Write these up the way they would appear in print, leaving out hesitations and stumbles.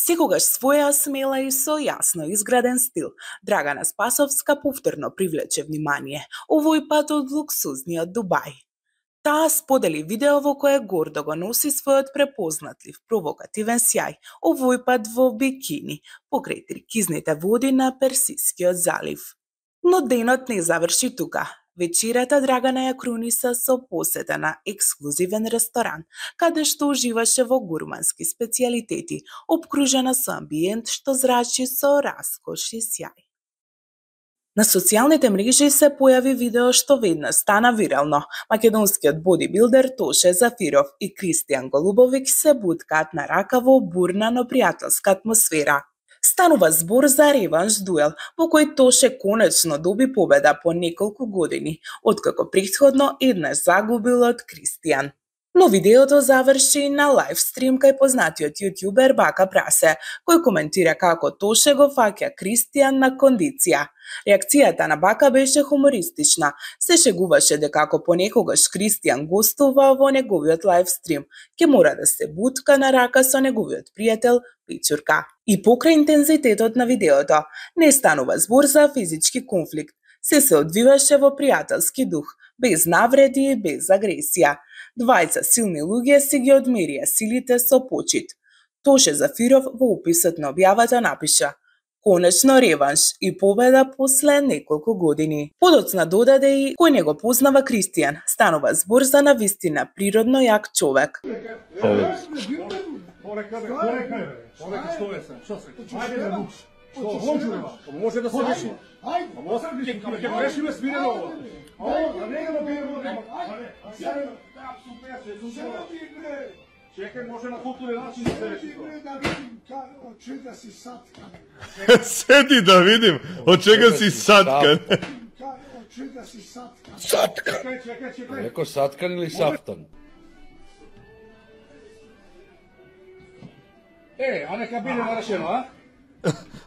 Секогаш своја смела и со јасно изграден стил, Драгана Спасовска повторно привлече внимание, овој пат од луксузниот Дубај. Таа сподели видео во кое гордо го носи својот препознатлив, провокативен сјај, овој пат во бикини, покрај трикизните води на Персискиот залив. Но денот не заврши тука. Вечерата Драгана ја круниса со посета на ексклузивен ресторан, каде што уживаше во гурмански специјалитети, обкружена со амбиент што зрачи со раскош и сјај. На социјалните мрежи се појави видео што веднаш стана вирално. Македонскиот бодибилдер Тоше Зафиров и Кристијан Голубовиќ се буткаат на рака во бурна, но пријателска атмосфера. Станува збор за реванш дуел, во кој Тоше конечно доби победа по неколку години, откако претходно еднаш загубил од Кристијан. Но видеото заврши на лайвстрим кај познатиот јутјубер Бака Прасе, кој коментира како Тоше го фаќа Кристијан на кондиција. Реакцијата на Бака беше хумористична. Се шегуваше дека ако понекогаш Кристијан гостува во неговиот лайвстрим, ќе мора да се бутка на рака со неговиот пријател Пичурка. И покрај интензитетот на видеото, не станува збор за физички конфликт. Се одвиваше во пријателски дух, без навреди и без агресија. Двајца силни луѓе си ги одмерија силите со почит. Тоше Зафиров во описот на објавата напиша: "Конечно реванш и победа после неколку години." Подоцна додаде и кој не го познава Кристијан, станува збор за навистина природно јак човек. Може да се реши. Ќе решиме смирено ово. Чекај, може на културен начин да се реши. Седи да видим од чега си саткан. Саткан. Реко саткан или сафтан? А нека биде нарешено, а?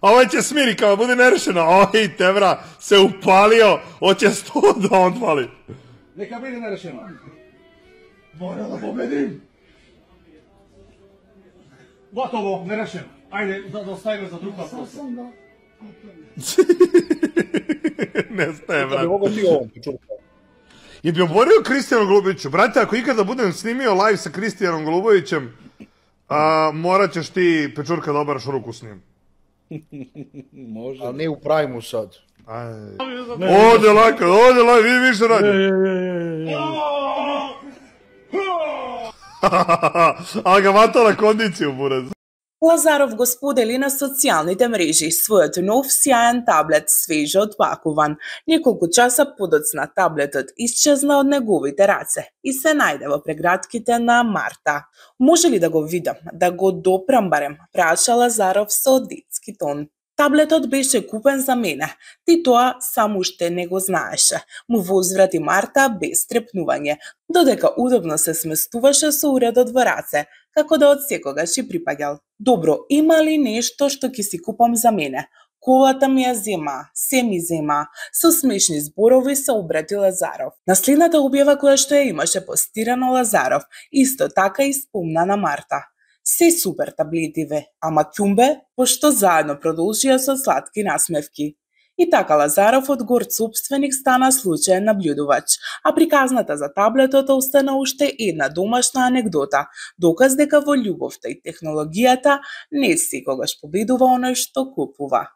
Ова ќе смири, кога буде нерешено. Ој, те бра, се упалио, оќе 100 да одвали. Нека биде нарешено. Мора да победим. Готово, нерешено. Ајде, да оставиме за друг пат. Не стае, брат. И би оборил Кристијаном Голубовиќу. Брате, ако икада будем снимио лайв со Кристијаном Голубовиќем, мора ćeš ти, Печурка, да обереш руку с ним. Може. А не управи му сад. Оде лака, види више ради. А га вата на кондицију, бураз. Лазаров го сподели на социјалните мрежи својот нов сјаен таблет, свежо отпакуван. Неколку часа подоцна таблетот исчезна од неговите раце и се најде во прегратките на Марта. Може ли да го видам, да го допрам барем, праша Лазаров со детски тон. Таблетот беше купен за мене, ти тоа само уште не го знаеше. Му возврати Марта без трепнување, додека удобно се сместуваше со уредот во раце, како да од секогаш и припаѓал. Добро, има ли нешто што ќе си купам за мене? Колата ми ја зема, се ми зема. Со смешни зборови се обрати Лазаров. На следната објава која што ја имаше постирано Лазаров, исто така и спомна на Марта. Се супер таблетиве, ама ќумбе, пошто заедно продолжија со сладки насмевки. И така Лазаров од горд собственик стана случаен наблюдувач, а приказната за таблетот остана уште една домашна анегдота, доказ дека во љубовта и технологијата не секогаш победува оној што купува.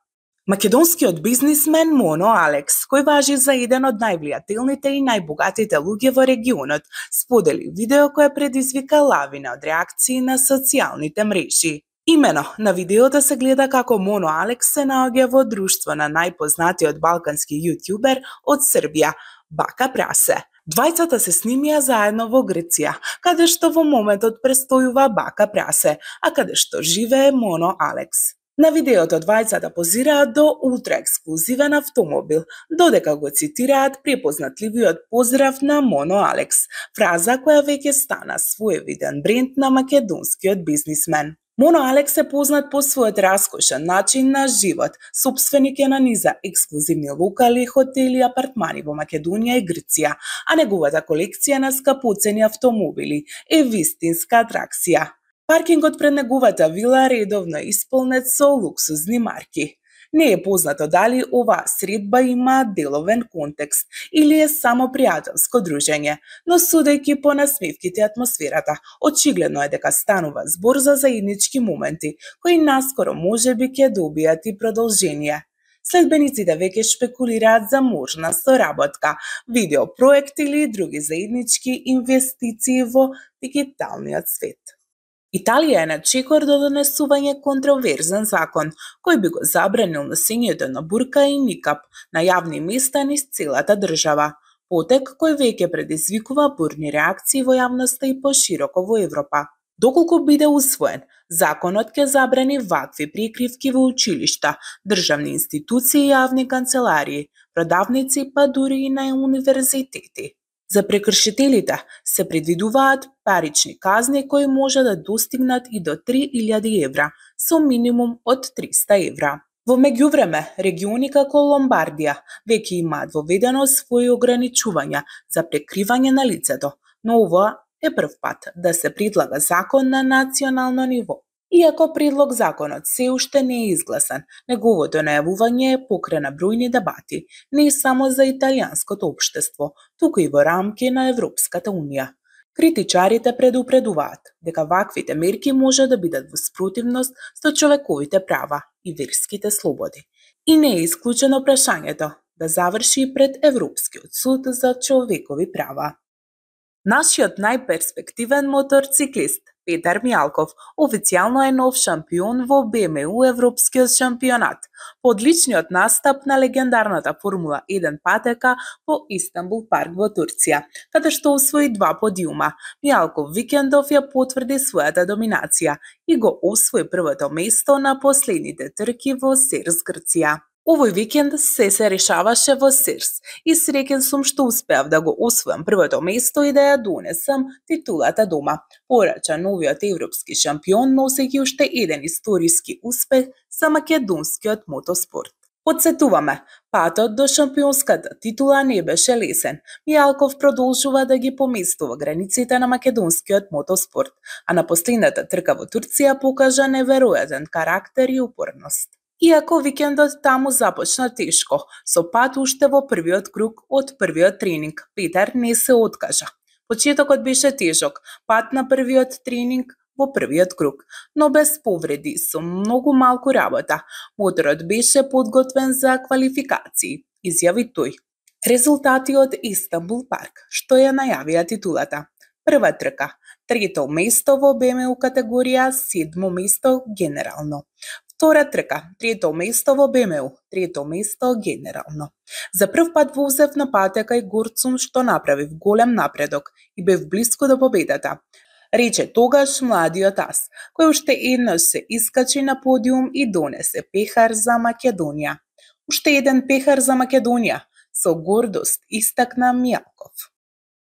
Македонскиот бизнисмен Моно Алекс, кој важи за еден од највлијателните и најбогатите луѓе во регионот, сподели видео кое предизвика лавина од реакции на социјалните мрежи. Имено, на видеото се гледа како Моно Алекс се наоѓа во друштво на најпознатиот балкански јутјубер од Србија, Бака Прасе. Двајцата се снимија заедно во Грција, каде што во моментот престојува Бака Прасе, а каде што живее Моно Алекс. На видеото двајцата позираат до ултраексклузивен автомобил, додека го цитираат препознатливиот поздрав на Моно Алекс, фраза која веќе стана своевиден бренд на македонскиот бизнисмен. Моно Алекс е познат по својот раскошен начин на живот, собственик е на низа ексклузивни локали, хотели и апартмани во Македонија и Грција, а неговата колекција на скапоцени автомобили е вистинска атракција. Паркингот пред неговата вила редовно е исполнет со луксузни марки. Не е познато дали оваа средба има деловен контекст или е само пријателско дружење, но судејќи по насмевките и атмосферата, очигледно е дека станува збор за заеднички моменти, кои наскоро можеби ќе добијат и продолжение. Следбениците веќе шпекулираат за можна соработка, видеопроект или други заеднички инвестиции во дигиталниот свет. Италија е на чекор до донесување контроверзен закон, кој би го забранил носењето на бурка и никап на јавни места низ целата држава, потек кој веќе предизвикува бурни реакции во јавноста и пошироко во Европа. Доколку биде усвоен, законот ќе забрани вакви прикривки во училишта, државни институции и јавни канцеларии, продавници па дури и на универзитети. За прекршителите се предвидуваат парични казни кои може да достигнат и до 3000 евра, со минимум од 300 евра. Во меѓувреме, региони како Ломбардија веќе имаат воведено своји ограничувања за прекривање на лицето, но ова е прв пат да се предлага закон на национално ниво. Иако предлог законот се уште не е изгласан, неговото најавување е покрена бројни дебати, не само за италијанското општество, туку и во рамки на Европската унија. Критичарите предупредуваат дека ваквите мерки може да бидат во спротивност со човековите права и верските слободи. И не е исклучено прашањето да заврши пред Европскиот суд за човекови права. Нашиот најперспективен моторциклист, Петар Мијалков, официјално е нов шампион во БМУ Европскиот шампионат, по одличниот настап на легендарната Формула 1 патека во Истанбул парк во Турција, каде што освои 2 подиума. Мијалков викендов ја потврди својата доминација и го освои првото место на последните трки во Серс, Грција. Овој викенд се решаваше во Серс и среќен сум што успеав да го освојам првото место и да ја донесам титулата дома, порача новиот европски шампион, носејќи уште еден историски успех за македонскиот мотоспорт. Подсетуваме, патот до шампионската титула не беше лесен. Мијалков продолжува да ги поместува границите на македонскиот мотоспорт, а на последната трка во Турција покажа неверојатен карактер и упорност. Иако викендот таму започна тешко, со пат уште во првиот круг од првиот тренинг, Петар не се откажа. Почетокот беше тежок, пат на првиот тренинг во првиот круг, но без повреди, со многу малку работа. Моторот беше подготвен за квалификации, изјави тој. Резултати од Истанбул парк, што ја најавија титулата. Прва трка, 3-то место во БМУ категорија, 7-мо место генерално. Втора трка, 3-то место во БМУ, 3-то место генерално. За прв пат возев на патека и горд сум што направив голем напредок и бев блиску до победата, рече тогаш младиот ас, кој уште еднаш се искачи на подиум и донесе пехар за Македонија. Уште еден пехар за Македонија, со гордост истакна Мијалков.